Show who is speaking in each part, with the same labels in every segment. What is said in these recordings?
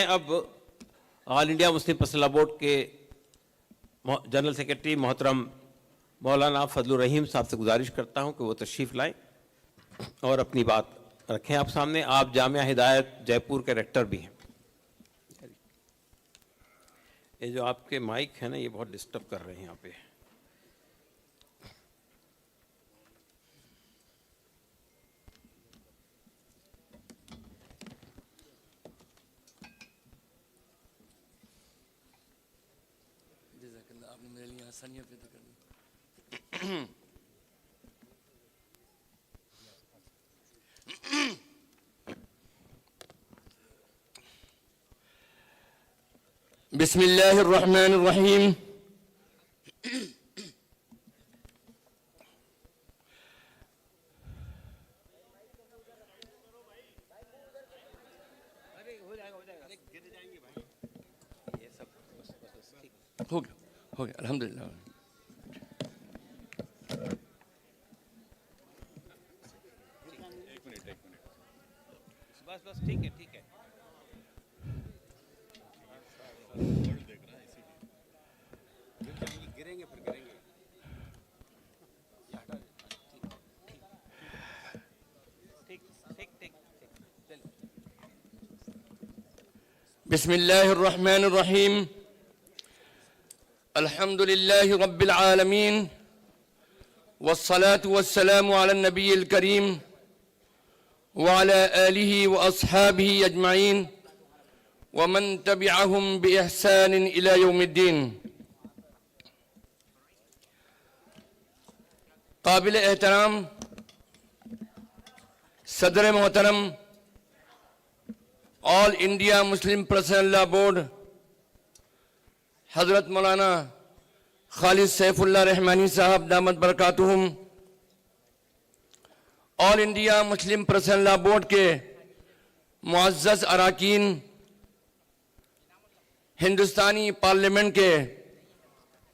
Speaker 1: अब all India Muslim personal board के general secretary मोहतरम मौलाना फजलुर रहीम साहब से गुजारिश करता हूं कि वो तशरीफ़ लाएं और अपनी बात रखें आप सामने। आप जामिया हिदायत जयपुर के रेक्टर भी हैं। ये जो आपके माइक है ना, ये बहुत डिस्टर्ब कर रहे हैं यहाँ पे।
Speaker 2: आपने मेरे लिए आसानियां पैदा कर दी। बिस्मिल्लाहिर्रहमानिर्रहीम। हो गया अल्हम्दुलिल्लाह।
Speaker 1: बस ठीक है ठीक है। गिरेंगे फिर गिरेंगे। ठीक ठीक ठीक ठीक।
Speaker 2: बिस्मिल्लाहिर्रहमानिर्रहीम। अल्हम्दुलिल्लाहि रब्बिल आलमीन वस्सलातु वस्सलामु अला नबिय्यिल करीम व अला आलिहि व अस्हाबिहि अजमईन व मन तबिअहुम बि इहसान इला यौमिद्दीन। काबिल एहतराम सदर मोहतरम all India Muslim personal law board हजरत मौलाना खालिद सैफुल्लाह रहमानी साहब दामत बरकातुहुम, all India Muslim personal law board के मुअज़्ज़ज़ अराकीन, हिंदुस्तानी पार्लियामेंट के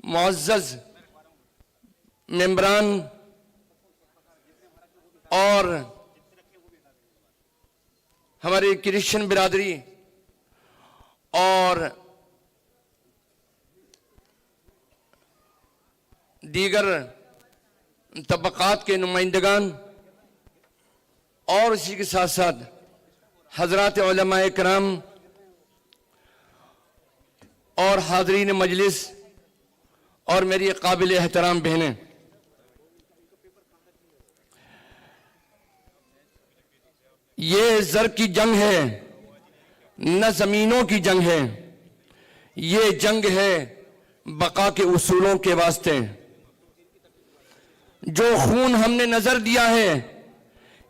Speaker 2: मुअज़्ज़ज़ मेंबरान और हमारी क्रिश्चियन बिरादरी और दीगर तबक़ात के नुमाइंदगान और इसी के साथ साथ हज़रात उलमाए किराम और हाज़रीन मजलिस और मेरी काबिल एहतराम बहनें, ये ज़र की जंग है न ज़मीनों की जंग है। ये जंग है बका के उसूलों के वास्ते। जो खून हमने नजर दिया है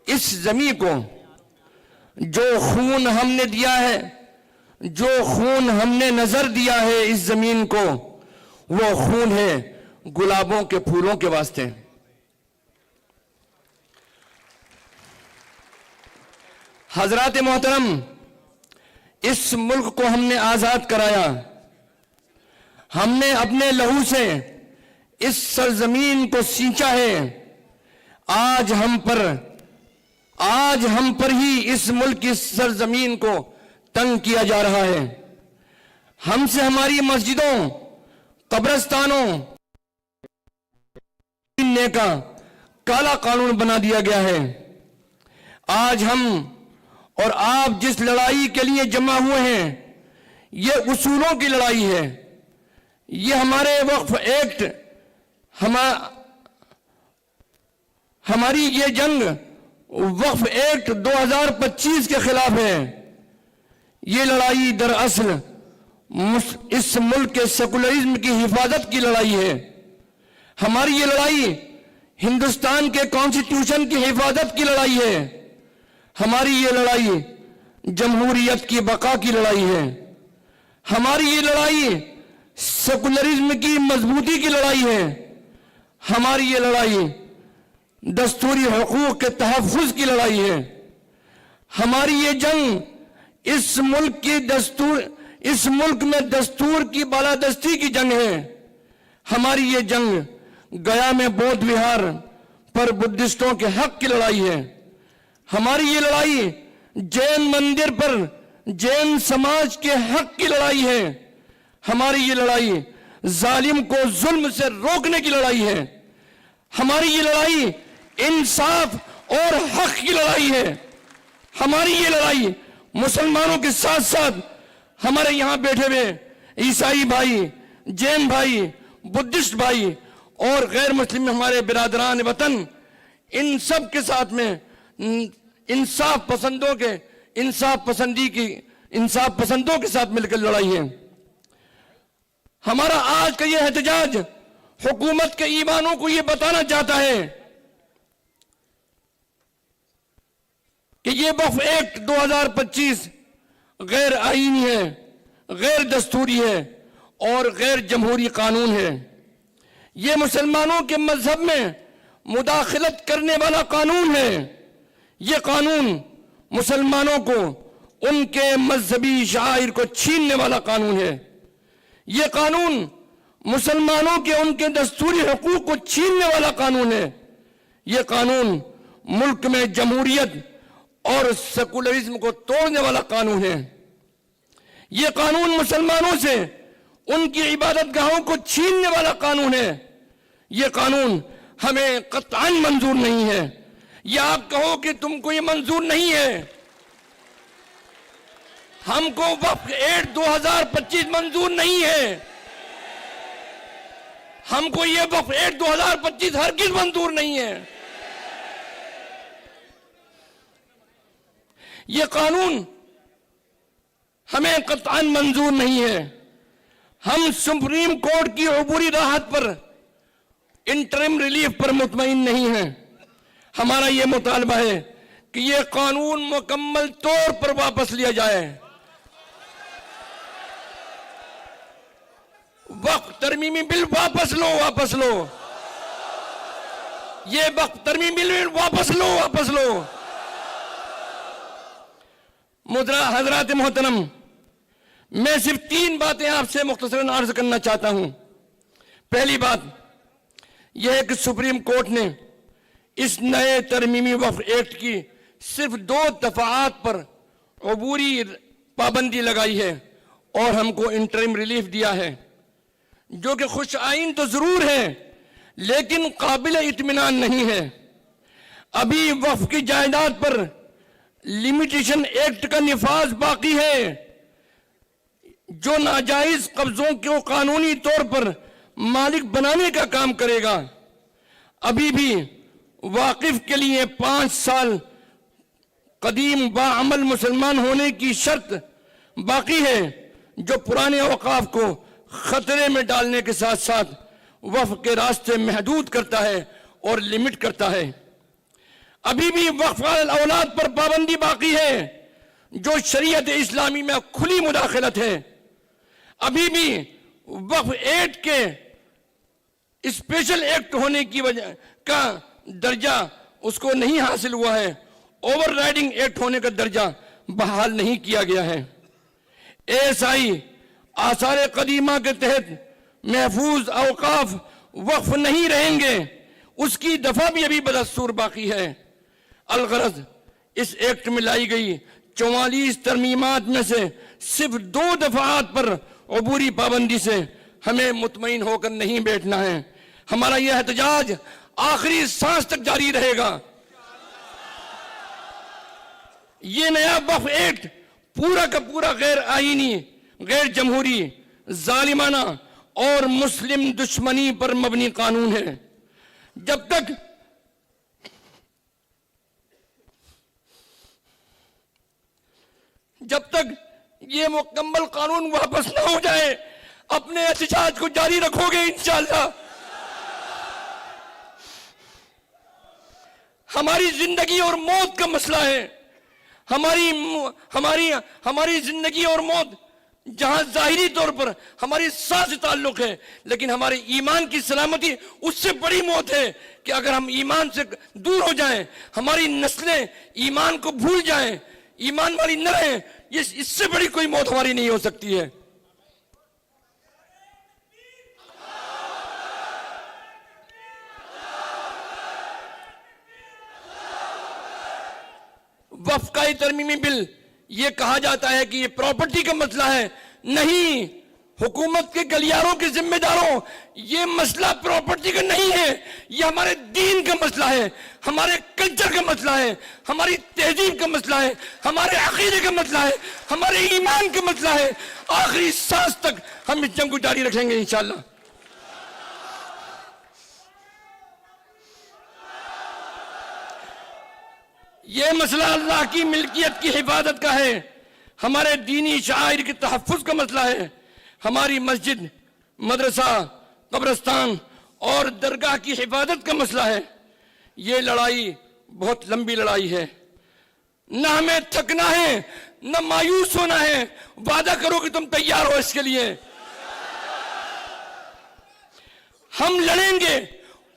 Speaker 2: इस जमीन को, जो खून हमने दिया है, जो खून हमने नजर दिया है इस जमीन को, वो खून है गुलाबों के फूलों के वास्ते। हजरात मोहतरम, इस मुल्क को हमने आजाद कराया, हमने अपने लहू से इस सरजमीन को सींचा है। आज हम पर ही इस मुल्क की सरजमीन को तंग किया जा रहा है। हमसे हमारी मस्जिदों, कब्रिस्तानों का काला कानून बना दिया गया है। आज हम और आप जिस लड़ाई के लिए जमा हुए हैं, ये उसूलों की लड़ाई है। ये हमारे वक्फ एक्ट, हमारी ये जंग वक्फ एक्ट 2025 के खिलाफ है। ये लड़ाई दरअसल इस मुल्क के सेकुलरिज्म की हिफाजत की लड़ाई है। हमारी ये लड़ाई हिंदुस्तान के कॉन्स्टिट्यूशन की हिफाजत की लड़ाई है। हमारी ये लड़ाई जमहूरियत की बका की लड़ाई है। हमारी ये लड़ाई सेकुलरिज्म की मजबूती की लड़ाई है। हमारी ये लड़ाई दस्तूरी हुकूक के तहफ़्फ़ुज़ की लड़ाई है। हमारी ये जंग इस मुल्क में दस्तूर की बालादस्ती की जंग है। हमारी ये जंग गया में बौद्ध विहार पर बुद्धिस्टों के हक की लड़ाई है। हमारी ये लड़ाई जैन मंदिर पर जैन समाज के हक की लड़ाई है। हमारी ये लड़ाई जालिम को जुल्म से रोकने की लड़ाई है। हमारी ये लड़ाई इंसाफ और हक की लड़ाई है। हमारी ये लड़ाई मुसलमानों के साथ साथ हमारे यहां बैठे हुए ईसाई भाई, जैन भाई, बुद्धिस्ट भाई और गैर मुस्लिम हमारे बिरादरान वतन, इन सब के साथ में इंसाफ पसंदों के साथ मिलकर लड़ाई है। हमारा आज का यह एहतजाज हुकूमत के ईमानों को यह बताना चाहता है कि यह वक्फ एक्ट 2025 गैर आईनी है, गैर दस्तूरी है और गैर जमहूरी कानून है। यह मुसलमानों के मजहब में मुदाखलत करने वाला कानून है। यह कानून मुसलमानों को उनके मजहबी शाइर को छीनने वाला कानून है। यह कानून मुसलमानों के उनके दस्तूरी हकूक को छीनने वाला कानून है। यह कानून मुल्क में जमहूरियत और सेकुलरिज्म को तोड़ने वाला कानून है। यह कानून मुसलमानों से उनकी इबादत गाहों को छीनने वाला कानून है। यह कानून हमें कतई मंजूर नहीं है। या आप कहो कि तुमको यह मंजूर नहीं है, हमको वक्फ एक्ट 2025 मंजूर नहीं है। हमको यह वक्फ एक्ट 2025 हरगिज़ मंजूर नहीं है। यह कानून हमें कतई मंजूर नहीं है। हम सुप्रीम कोर्ट की अबूरी राहत पर, इंटरिम रिलीफ पर मुतमईन नहीं हैं। हमारा यह मुतालबा है कि यह कानून मुकम्मल तौर पर वापस लिया जाए। वक्फ तरमीमी बिल वापस लो। ये वक्फ तरमीमी बिल वापस लो। मुद्रा हजरात मोहतरम, मैं सिर्फ 3 बातें आपसे मुख्तसरन अर्ज करना चाहता हूं। पहली बात यह है कि सुप्रीम कोर्ट ने इस नए तरमीमी वक्फ एक्ट की सिर्फ 2 दफात पर अबूरी पाबंदी लगाई है और हमको इंटरिम रिलीफ दिया है, जो कि खुश आइन तो जरूर है लेकिन काबिल इत्मीनान नहीं है। अभी वक्फ की जायदाद पर लिमिटेशन एक्ट का निफाज बाकी है, जो नाजायज कब्जों को कानूनी तौर पर मालिक बनाने का काम करेगा। अभी भी वाकिफ के लिए 5 साल कदीम बाअमल मुसलमान होने की शर्त बाकी है, जो पुराने औकाफ को खतरे में डालने के साथ साथ वक्फ के रास्ते महदूद करता है और लिमिट करता है। अभी भी वक्फ औलाद पर पाबंदी बाकी है, जो शरीयत इस्लामी में खुली मुदाखलत है। अभी भी वक्फ एक्ट के स्पेशल एक्ट होने की वजह का दर्जा उसको नहीं हासिल हुआ है, ओवरराइडिंग एक्ट होने का दर्जा बहाल नहीं किया गया है। एएसआई आसार कदीमा के तहत महफूज औकाफ वक्फ नहीं रहेंगे, उसकी दफा भी अभी बदस्तूर बाकी है। अलगरज इस एक्ट में लाई गई 44 तरमीमात में से सिर्फ 2 दफात पर अबूरी पाबंदी से हमें मुतमईन होकर नहीं बैठना है। हमारा यह एहतजाज आखिरी सांस तक जारी रहेगा। ये नया वक्फ एक्ट पूरा का पूरा गैर आईनी, गैर जमहूरी, जालिमाना और मुस्लिम दुश्मनी पर मबनी कानून है। जब तक ये मुकम्मल कानून वापस ना हो जाए, अपने एहतजाज को जारी रखोगे इंशाअल्लाह। हमारी जिंदगी और मौत का मसला है। हमारी जिंदगी और मौत जहां जाहिरी तौर पर हमारी सांस से ताल्लुक है, लेकिन हमारे ईमान की सलामती उससे बड़ी मौत है कि अगर हम ईमान से दूर हो जाएं, हमारी नस्लें ईमान को भूल जाएं, ईमान वाली न रहें, इससे बड़ी कोई मौत हमारी नहीं हो सकती है। वक्फ का तरमीमी बिल ये कहा जाता है कि ये प्रॉपर्टी का मसला है। नहीं, हुकूमत के गलियारों के जिम्मेदारों, ये मसला प्रॉपर्टी का नहीं है, ये हमारे दीन का मसला है, हमारे कल्चर का मसला है, हमारी तहजीब का मसला है, हमारे अकीदे का मसला है, हमारे ईमान का मसला है। आखिरी सांस तक हम इस जंग को जारी रखेंगे इंशाअल्लाह। ये मसला अल्लाह की मिल्कियत की हिफाजत का है, हमारे दीनी शायर के तहफ़्फ़ुज़ का मसला है, हमारी मस्जिद, मदरसा, कब्रिस्तान और दरगाह की हिफाजत का मसला है। ये लड़ाई बहुत लंबी लड़ाई है, न हमें थकना है, न मायूस होना है। वादा करो कि तुम तैयार हो इसके लिए। हम लड़ेंगे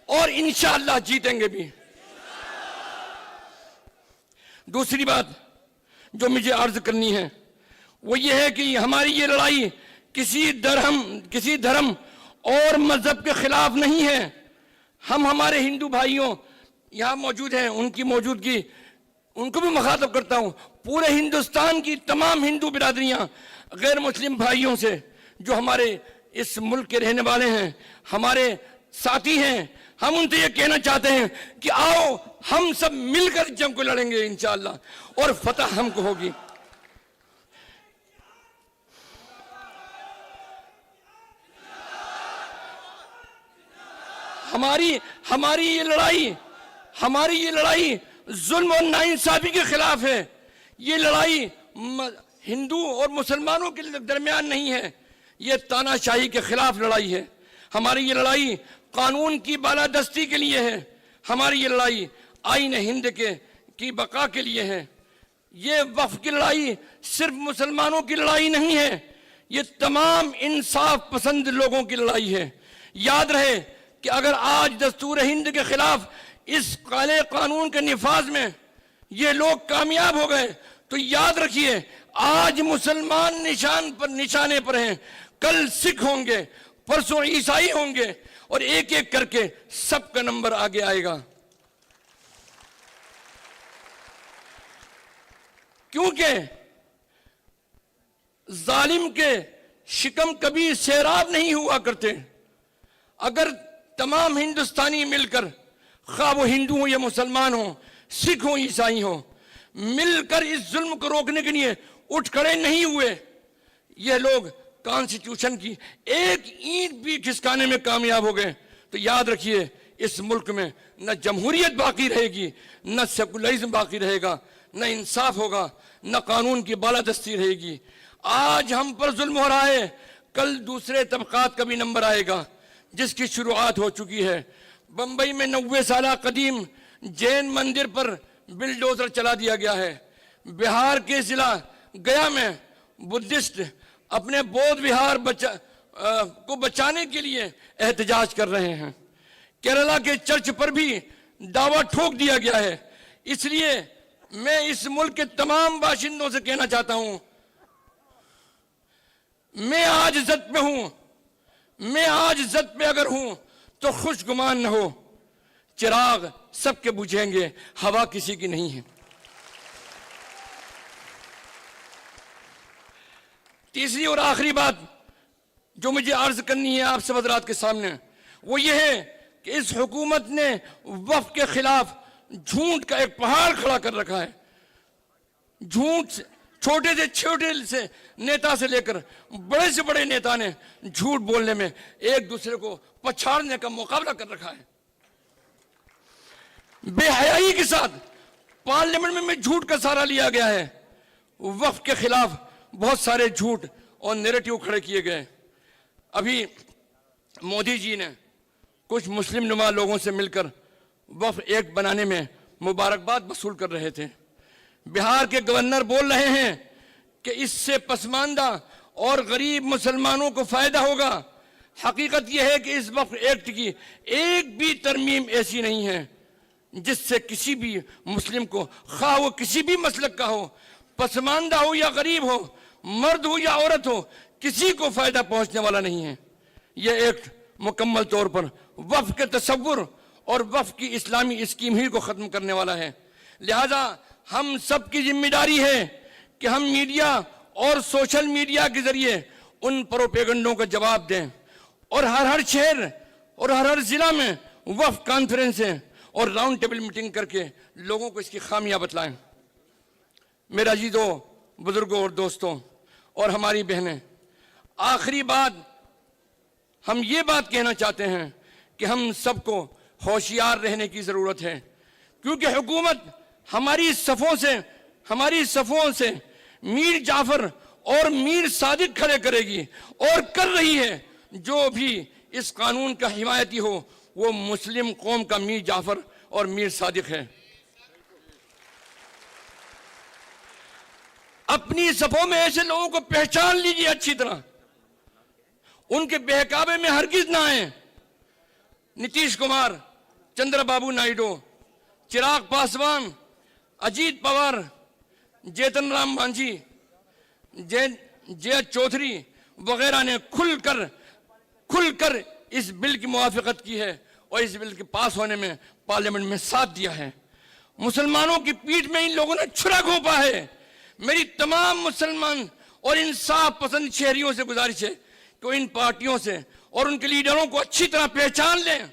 Speaker 2: और इंशाअल्लाह जीतेंगे भी। दूसरी बात जो मुझे अर्ज करनी है वो ये है कि हमारी ये लड़ाई किसी धर्म और मजहब के खिलाफ नहीं है। हम हमारे हिंदू भाइयों यहाँ मौजूद हैं, उनकी मौजूदगी, उनको भी मुखातब करता हूँ, पूरे हिंदुस्तान की तमाम हिंदू बिरादरियाँ गैर मुस्लिम भाइयों से जो हमारे इस मुल्क के रहने वाले हैं, हमारे साथी हैं, हम उनसे ये कहना चाहते हैं कि आओ हम सब मिलकर जंग को लड़ेंगे इंशाअल्लाह और फतह हमको होगी। हमारी ये लड़ाई जुल्म और नाइंसाफी के खिलाफ है। ये लड़ाई हिंदू और मुसलमानों के दरमियान नहीं है, ये तानाशाही के खिलाफ लड़ाई है। हमारी ये लड़ाई कानून की बालादस्ती के लिए है। हमारी ये लड़ाई आईन हिंद की बका के लिए है। ये वक्फ की लड़ाई सिर्फ मुसलमानों की लड़ाई नहीं है, ये तमाम इंसाफ पसंद लोगों की लड़ाई है। याद रहे कि अगर आज दस्तूर हिंद के खिलाफ इस काले कानून के निफाज में ये लोग कामयाब हो गए तो याद रखिए आज मुसलमान निशाने पर हैं, कल सिख होंगे, परसों ईसाई होंगे और एक एक करके सबका नंबर आगे आएगा। क्योंकि जालिम के शिकम कभी सैराब नहीं हुआ करते। अगर तमाम हिंदुस्तानी मिलकर, खा वो हिंदू हो या मुसलमान हो, सिख हो ईसाई हो, मिलकर इस जुल्म को रोकने के लिए उठ खड़े नहीं हुए, ये लोग कॉन्स्टिट्यूशन की एक ईंट भी खिसकाने में कामयाब हो गए तो याद रखिए इस मुल्क में न जमहूरियत बाकी रहेगी, न सेकुलरिज्म बाकी रहेगा, न इंसाफ होगा, न कानून की बालादस्ती रहेगी। आज हम पर जुल्म हो रहा है, कल दूसरे तबकात का भी नंबर आएगा जिसकी शुरुआत हो चुकी है। बंबई में 90 साल कदीम जैन मंदिर पर बिलडोजर चला दिया गया है। बिहार के जिला गया में बुद्धिस्ट अपने बौद्ध विहार को बचाने के लिए एहतजाज कर रहे हैं। केरला के चर्च पर भी दावा ठोक दिया गया है। इसलिए मैं इस मुल्क के तमाम बाशिंदों से कहना चाहता हूं, मैं आज इज्जत पे हूं, मैं आज इज्जत पे अगर हूं तो खुशगुमान न हो, चिराग सबके बुझेंगे, हवा किसी की नहीं है। तीसरी और आखिरी बात जो मुझे अर्ज करनी है आप सब हज़रात के सामने वो ये है कि इस हुकूमत ने वफ़ के खिलाफ झूठ का एक पहाड़ खड़ा कर रखा है। झूठ, छोटे से नेता से लेकर बड़े से बड़े नेता ने झूठ बोलने में एक दूसरे को पछाड़ने का मुकाबला कर रखा है। बेहयाई के साथ पार्लियामेंट में झूठ का सहारा लिया गया है। वफ़ के खिलाफ बहुत सारे झूठ और नैरेटिव खड़े किए गए। अभी मोदी जी ने कुछ मुस्लिम नुमा लोगों से मिलकर वफ़ एक्ट बनाने में मुबारकबाद वसूल कर रहे थे। बिहार के गवर्नर बोल रहे हैं कि इससे पसमानदा और गरीब मुसलमानों को फायदा होगा। हकीकत यह है कि इस वफ़ एक्ट की एक भी तरमीम ऐसी नहीं है जिससे किसी भी मुस्लिम को, खा वो किसी भी मसलक का हो, पसमानदा हो या गरीब हो, मर्द हो या औरत हो, किसी को फायदा पहुंचने वाला नहीं है। यह एक मुकम्मल तौर पर वफ़ के तसव्वुर और वफ़ की इस्लामी स्कीम ही को ख़त्म करने वाला है। लिहाजा हम सब की जिम्मेदारी है कि हम मीडिया और सोशल मीडिया के जरिए उन प्रोपेगंडों का जवाब दें और हर शहर और हर जिला में वफ़ कॉन्फ्रेंसें और राउंड टेबल मीटिंग करके लोगों को इसकी खामियां बतलाएं। मेरा अजीजों, बुजुर्गों और दोस्तों और हमारी बहनें, आखिरी बात हम ये बात कहना चाहते हैं कि हम सबको होशियार रहने की ज़रूरत है, क्योंकि हुकूमत हमारी सफ़ों से मीर जाफ़र और मीर सादिक खड़े करेगी और कर रही है। जो भी इस कानून का हिमायती हो वो मुस्लिम कौम का मीर जाफ़र और मीर सादिक है। अपनी सफ़ों में ऐसे लोगों को पहचान लीजिए अच्छी तरह, उनके बहकावे में हरगिज ना आए। नीतीश कुमार, चंद्रबाबू नायडू, चिराग पासवान, अजीत पवार, जेतन राम मांझी, जय चौधरी वगैरह ने खुलकर इस बिल की मुवाफिकत की है और इस बिल के पास होने में पार्लियामेंट में साथ दिया है। मुसलमानों की पीठ में इन लोगों ने छुरा घोंपा है। मेरी तमाम मुसलमान और इंसाफ पसंद शहरियों से गुजारिश है कि इन पार्टियों से और उनके लीडरों को अच्छी तरह पहचान लें।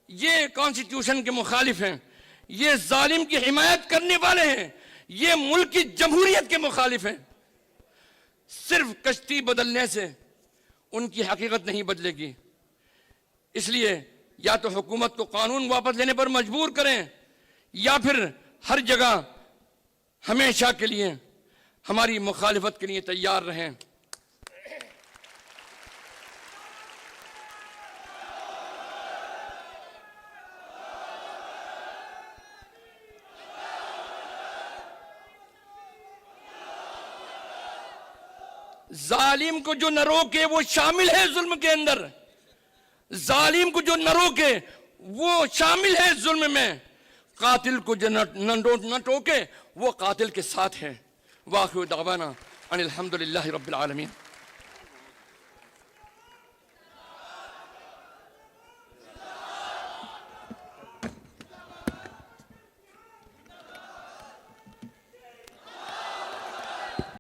Speaker 2: ये कॉन्स्टिट्यूशन के मुखालिफ हैं, ये जालिम की हिमायत करने वाले हैं, ये मुल्क की जमहूरियत के मुखालिफ हैं। सिर्फ कश्ती बदलने से उनकी हकीकत नहीं बदलेगी। इसलिए या तो हुकूमत को कानून वापस लेने पर मजबूर करें या फिर हर जगह हमेशा के लिए हमारी मुखालिफत के लिए तैयार रहें। जालिम को जो न रोके वो शामिल है जुल्म के अंदर, जालिम को जो न रोके वो शामिल है जुल्म में, कातिल को जो न टोके वो कातिल के साथ है। वाखिर दावाना अनिल हम्दुलिल्लाहि रब्बिल आलमीन।